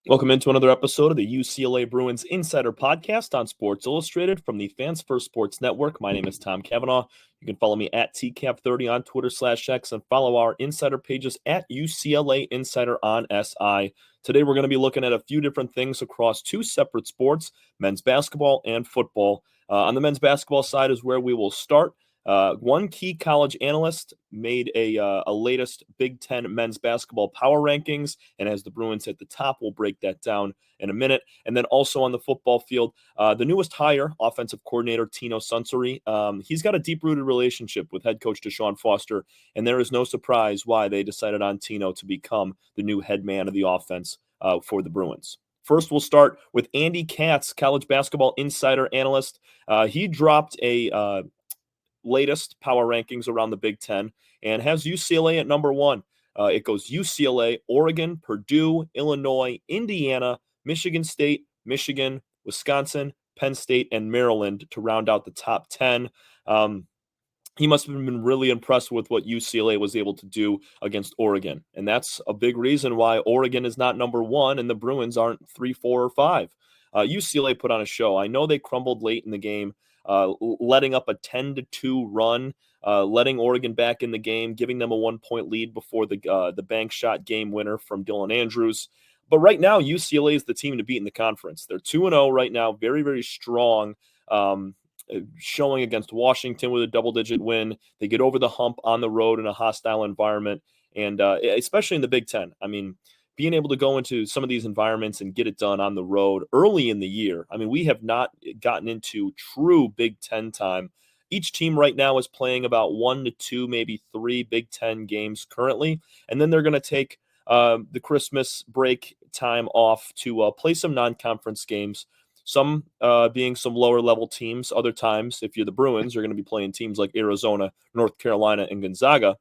Welcome into another episode of the UCLA Bruins Insider Podcast on Sports Illustrated from the Fans First Sports Network. My name is Tom Cavanaugh. You can follow me at TCAP30 on Twitter/X and follow our insider pages at UCLA Insider on SI. Today we're going to be looking at a few different things across two separate sports, men's basketball and football. On the men's basketball side is where we will start. One key college analyst made a latest Big Ten men's basketball power rankings, and as the Bruins at the top, we'll break that down in a minute. And then also on the football field, the newest hire, offensive coordinator Tino Sunseri, he's got a deep-rooted relationship with head coach Deshaun Foster, and there is no surprise why they decided on Tino to become the new head man of the offense for the Bruins. First, we'll start with Andy Katz, college basketball insider analyst. He dropped a latest power rankings around the Big Ten and has UCLA at number one. It goes UCLA, Oregon, Purdue, Illinois, Indiana, Michigan State, Michigan, Wisconsin, Penn State, and Maryland to round out the top 10. He must have been really impressed with what UCLA was able to do against Oregon. And that's a big reason why Oregon is not number one and the Bruins aren't 3, 4, or 5. UCLA put on a show. I know they crumbled late in the game, letting up a 10-2 run, letting Oregon back in the game, giving them a 1-point lead before the bank shot game winner from Dylan Andrews. But right now, UCLA is the team to beat in the conference. They're 2-0 right now, very, very strong. Showing against Washington with a double-digit win. They get over the hump on the road in a hostile environment, and especially in the Big Ten. I mean, being able to go into some of these environments and get it done on the road early in the year. I mean, we have not gotten into true Big Ten time. Each team right now is playing about 1 to 2, maybe 3 Big Ten games currently, and then they're going to take the Christmas break time off to play some non-conference games. Some being some lower level teams. Other times, if you're the Bruins, you're going to be playing teams like Arizona, North Carolina, and Gonzaga.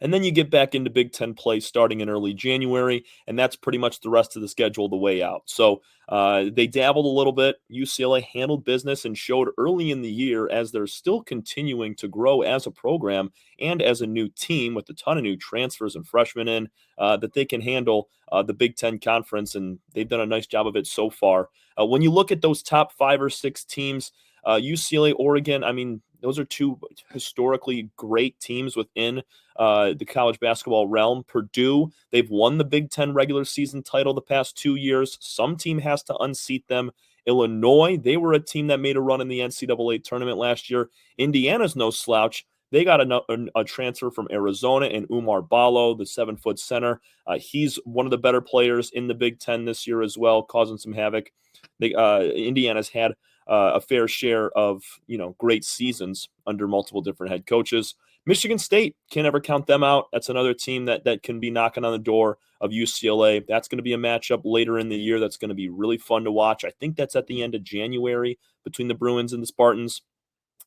And then you get back into Big Ten play starting in early January, and that's pretty much the rest of the schedule the way out. So they dabbled a little bit. UCLA handled business and showed early in the year, as they're still continuing to grow as a program and as a new team with a ton of new transfers and freshmen in, that they can handle the Big Ten Conference, and they've done a nice job of it so far. When you look at those top 5 or 6 teams, UCLA, Oregon, I mean, those are two historically great teams within the college basketball realm. Purdue, they've won the Big Ten regular season title the past 2 years. Some team has to unseat them. Illinois, they were a team that made a run in the NCAA tournament last year. Indiana's no slouch. They got a transfer from Arizona and Umar Ballo, the 7-foot center. He's one of the better players in the Big Ten this year as well, causing some havoc. Indiana's had a fair share of great seasons under multiple different head coaches. Michigan State, can't ever count them out. That's another team that can be knocking on the door of UCLA. That's going to be a matchup later in the year that's going to be really fun to watch. I think that's at the end of January between the Bruins and the Spartans.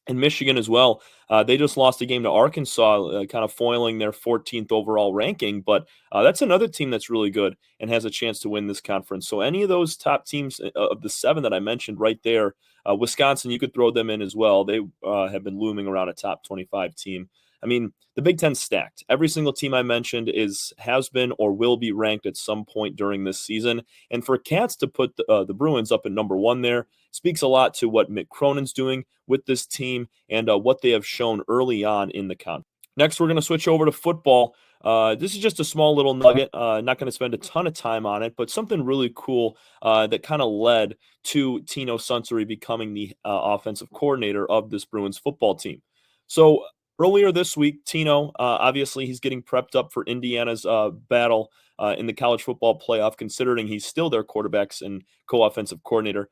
And Michigan as well. They just lost a game to Arkansas, kind of foiling their 14th overall ranking. But that's another team that's really good and has a chance to win this conference. So any of those top teams of the 7 that I mentioned right there, Wisconsin, you could throw them in as well. They have been looming around a top 25 team. I mean, the Big Ten's stacked. Every single team I mentioned has been or will be ranked at some point during this season. And for Cats to put the Bruins up at number 1 there speaks a lot to what Mick Cronin's doing with this team and what they have shown early on in the conference. Next, we're going to switch over to football. This is just a small little nugget. Not going to spend a ton of time on it, but something really cool that kind of led to Tino Sunseri becoming the offensive coordinator of this Bruins football team. So earlier this week, Tino, obviously he's getting prepped up for Indiana's battle in the college football playoff, considering he's still their quarterbacks and co-offensive coordinator.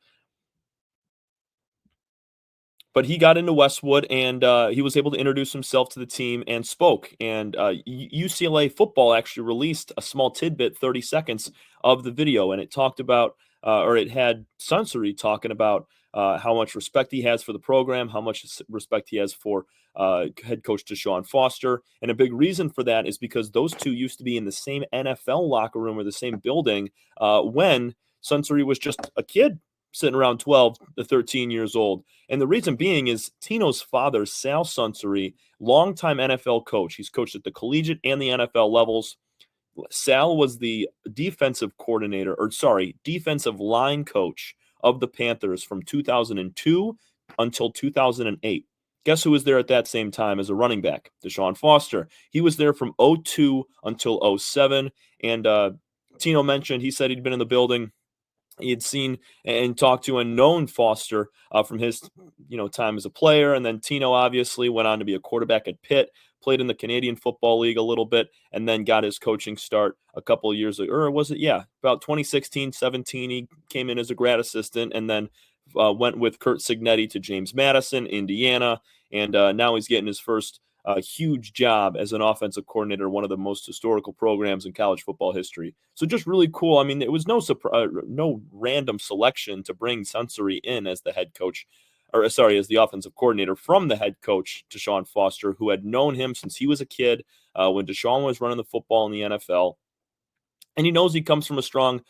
But he got into Westwood, and he was able to introduce himself to the team and spoke. And UCLA football actually released a small tidbit, 30 seconds of the video, and it talked about, or it had Sunseri talking about how much respect he has for the program, how much respect he has for head coach Deshaun Foster. And a big reason for that is because those two used to be in the same NFL locker room or the same building when Sunseri was just a kid, sitting around 12 to 13 years old. And the reason being is Tino's father, Sal Sunseri, longtime NFL coach. He's coached at the collegiate and the NFL levels. Sal was the defensive line coach of the Panthers from 2002 until 2008. Guess who was there at that same time as a running back? Deshaun Foster. He was there from 02 until 07. And Tino mentioned, he said he'd been in the building. He had seen and talked to and known Foster from his time as a player. And then Tino obviously went on to be a quarterback at Pitt, played in the Canadian Football League a little bit, and then got his coaching start a couple of years ago. Or was it? Yeah, about 2016, 17, he came in as a grad assistant and then went with Curt Cignetti to James Madison, Indiana. And now he's getting his first huge job as an offensive coordinator, one of the most historical programs in college football history. So just really cool. I mean, it was no random selection to bring Sensory in as the head coach, as the offensive coordinator from the head coach, Deshaun Foster, who had known him since he was a kid when Deshaun was running the football in the NFL. And he knows he comes from a strong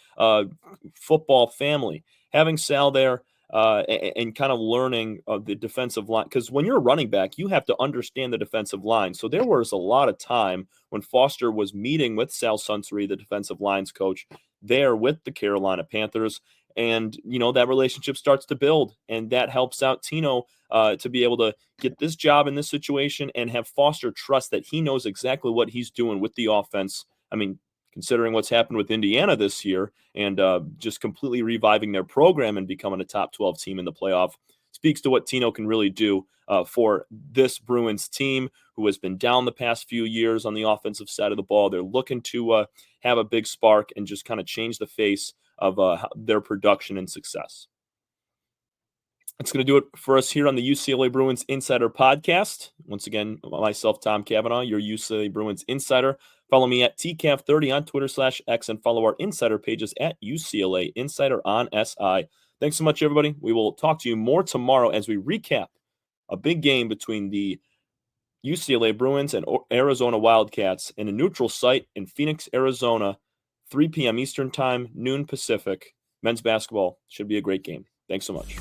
football family. Having Sal there, and kind of learning the defensive line. Because when you're a running back, you have to understand the defensive line. So there was a lot of time when Foster was meeting with Sal Suntory, the defensive lines coach, there with the Carolina Panthers. And, that relationship starts to build. And that helps out Tino to be able to get this job in this situation and have Foster trust that he knows exactly what he's doing with the offense. I mean, considering what's happened with Indiana this year and just completely reviving their program and becoming a top 12 team in the playoff, speaks to what Tino can really do for this Bruins team, who has been down the past few years on the offensive side of the ball. They're looking to have a big spark and just kind of change the face of their production and success. That's going to do it for us here on the UCLA Bruins Insider Podcast. Once again, myself, Tom Cavanaugh, your UCLA Bruins Insider. Follow me at TCAF30 on Twitter/X and follow our insider pages at UCLA Insider on SI. Thanks so much, everybody. We will talk to you more tomorrow as we recap a big game between the UCLA Bruins and Arizona Wildcats in a neutral site in Phoenix, Arizona, 3 p.m. Eastern Time, noon Pacific. Men's basketball should be a great game. Thanks so much.